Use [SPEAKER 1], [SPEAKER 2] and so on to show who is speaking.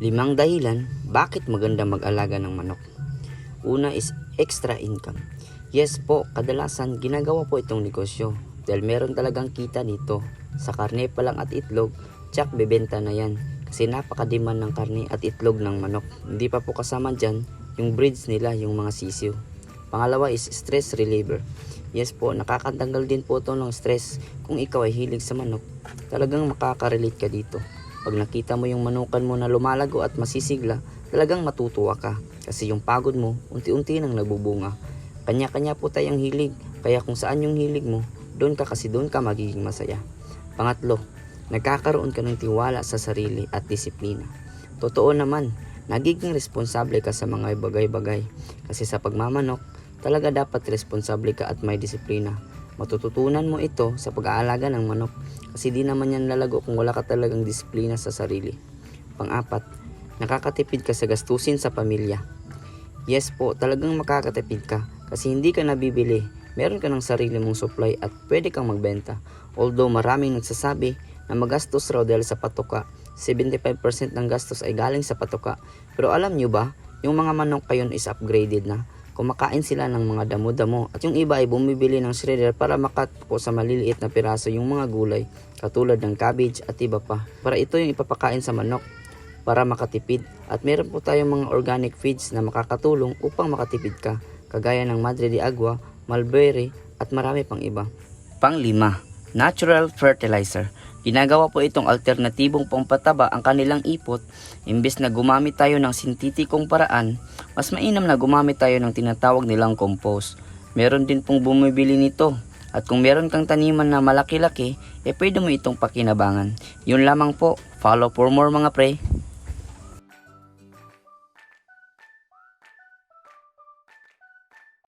[SPEAKER 1] 5 dahilan bakit maganda mag-alaga ng manok. Una is extra income. Yes po, kadalasan ginagawa po itong negosyo dahil meron talagang kita dito. Sa karne pa lang at itlog, tsak bebenta na yan kasi napaka-demand ng karne at itlog ng manok. Hindi pa po kasama dyan yung breeds nila, yung mga sisiw. Pangalawa is stress reliever. Yes po, nakakatanggal din po ito ng stress. Kung ikaw ay hilig sa manok, talagang makaka-relate ka dito. Pag nakita mo yung manukan mo na lumalago at masisigla, talagang matutuwa ka. Kasi yung pagod mo, unti-unti nang nagbubunga. Kanya-kanya po tayong hilig. Kaya kung saan yung hilig mo, doon ka kasi doon ka magiging masaya. Pangatlo, nagkakaroon ka ng tiwala sa sarili at disiplina. Totoo naman, nagiging responsable ka sa mga bagay-bagay. Kasi sa pagmamanok, talaga dapat responsable ka at may disiplina. Matututunan mo ito sa pag-aalaga ng manok kasi di naman yan lalago kung wala ka talagang disiplina sa sarili. Pang-apat, nakakatipid ka sa gastusin sa pamilya. Yes po, talagang makakatipid ka kasi hindi ka nabibili. Meron ka ng sarili mong supply at pwede kang magbenta. Although maraming nagsasabi na magastos raw dahil sa patoka, 75% ng gastos ay galing sa patoka. Pero alam nyo ba, yung mga manok kayon is upgraded na. Kumakain sila ng mga damo-damo at yung iba ay bumibili ng shredder para makat po sa maliliit na piraso yung mga gulay katulad ng cabbage at iba pa. Para ito yung ipapakain sa manok para makatipid. At meron po tayong mga organic feeds na makakatulong upang makatipid ka kagaya ng Madre de Agua, Mulberry at marami pang iba. Pang-5, natural fertilizer. Ginagawa po itong alternatibong pampataba ang kanilang ipot. Imbes na gumamit tayo ng sintetikong paraan, mas mainam na gumamit tayo ng tinatawag nilang compost. Meron din pong bumibili nito. At kung meron kang taniman na malaki-laki, pwede mo itong pakinabangan. Yun lamang po. Follow for more mga pre.